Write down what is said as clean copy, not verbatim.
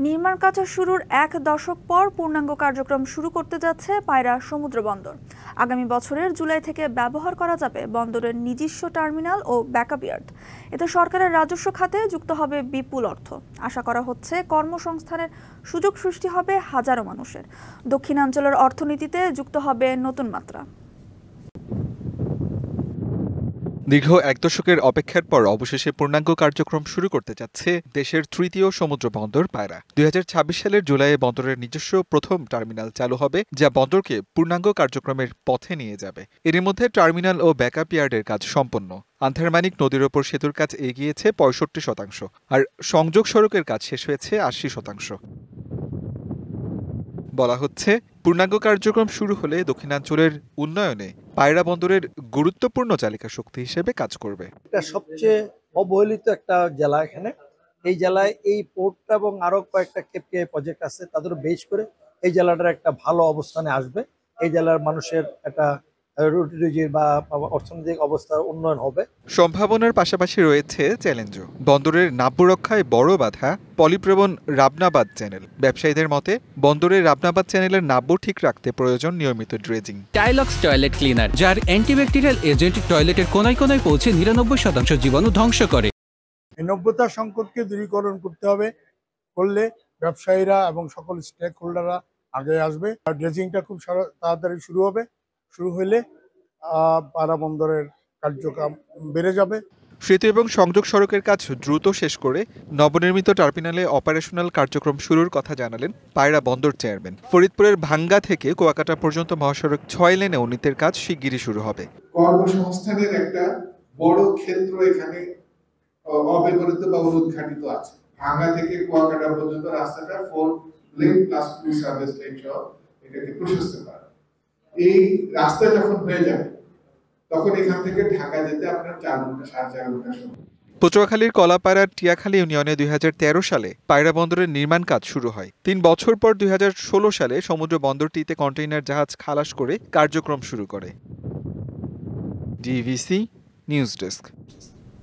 নির্মাণ কাজ শুরুর ১ দশক পর পূর্ণাঙ্গ কার্যক্রম শুরু করতে যাচ্ছে পায়রা সমুদ্র বন্দর। আগামী বছরের জুলাই থেকে ব্যবহার করা যাবে বন্দরের নিজস্ব টার্মিনাল ও ব্যাকআপ ইয়ার্ড। এতে সরকারের রাজস্ব খাতে যুক্ত হবে বিপুল অর্থ। আশা করা হচ্ছে কর্মসংস্থানের সুযোগ সৃষ্টি হবে হাজারো মানুষের। দক্ষিণাঞ্চলের অর্থনীতিতে যুক্ত হবে নতুন মাত্রা। দীর্ঘ ১ দশকের অপেক্ষার পর অবশেষে পূর্ণাঙ্গ কার্যক্রম শুরু করতে যাচ্ছে দেশের তৃতীয় সমুদ্র বন্দর পায়রা। ২০২৬ সালের জুলাইয়ে বন্দরের নিজস্ব প্রথম টার্মিনাল চালু হবে, যা বন্দরকে পূর্ণাঙ্গ কার্যক্রমের পথে নিয়ে যাবে। এর মধ্যে টার্মিনাল ও ব্যাকআপ ইয়ার্ডের কাজ সম্পন্ন। আন্ধারমানিক নদীর ওপর সেতুর কাজ এগিয়েছে ৬৫%, আর সংযোগ সড়কের কাজ শেষ হয়েছে ৮০%। বলা হচ্ছে, পূর্ণাঙ্গ কার্যক্রম শুরু হলে দক্ষিণাঞ্চলের উন্নয়নে পায়রা বন্দরের গুরুত্বপূর্ণ চালিকা শক্তি হিসেবে কাজ করবে। এটা সবচেয়ে অবহেলিত একটা জেলা। এখানে এই জেলায় এই পোর্টটা এবং আরো কয়েকটা কেপিআই প্রজেক্ট আছে, তাদের বেস করে এই জেলাটার একটা ভালো অবস্থানে আসবে। এই জেলার মানুষের একটা রুটি-রুজির বা অর্থনৈতিক অবস্থার উন্নয়ন হবে। সম্ভাবনার পাশাপাশি রয়েছে চ্যালেঞ্জও। বন্দরের নাব্য রক্ষায় বড় বাধা পলিপ্রবণ রাবনাবাদ চ্যানেল। ব্যবসায়ীদের মতে, বন্দরের রাবনাবাদ চ্যানেলের নাব্য ঠিক রাখতে প্রয়োজন নিয়মিত ড্রেজিং। টাইলক্স টয়লেট ক্লিনার, যার অ্যান্টিব্যাকটেরিয়াল এজেন্ট টয়লেটের কোনায় কোনায় পৌঁছে ৯৯% জীবাণু ধ্বংস করে। এই নব্যতা সংকটকে দূরীকরণ করতে হবে। করলে ব্যবসায়ীরা এবং সকল স্টেক হোল্ডাররা আগে আসবে। আর ড্রেজিংটা খুব তাড়াতাড়ি শুরু হবে। শুরু হলে পায়রা বন্দরের কার্যক্রম বেড়ে যাবে। সেতু এবং সংযোগ সড়কের কাজ দ্রুত শেষ করে নবনির্মিত টার্মিনালে অপারেশনাল কার্যক্রম শুরুর কথা জানালেন পায়রা বন্দর চেয়ারম্যান। ফরিদপুরের ভাঙ্গা থেকে কুয়াকাটা পর্যন্ত মহাসড়ক ৬ লেনে উন্নতির কাজ শিগগিরই শুরু হবে। কর্মসংস্থানের একটা বড় ক্ষেত্র এখানে অব্যবহৃত বা অনুদ্ঘাটিত আছে। ভাঙ্গা থেকে কুয়াকাটা পর্যন্ত রাস্তাটা 4 লেন প্লাস 2 সার্ভিস লেন সহ এটাকে প্রশস্ত করা। এই রাস্তা যখন হয়ে যাবে, তখন এখান থেকে ঢাকা যেতে আপনার 4 ঘন্টা 4.5 ঘন্টা সময়। পটুয়াখালীর কলাপাড়ার টিয়াখালী ইউনিয়নে ২০১৩ সালে পায়রা বন্দরের নির্মাণ কাজ শুরু হয়। ৩ বছর পর ২০১৬ সালে সমুদ্র বন্দরটিতে কন্টেইনার জাহাজ খালাস করে কার্যক্রম শুরু করে। DVC news desk.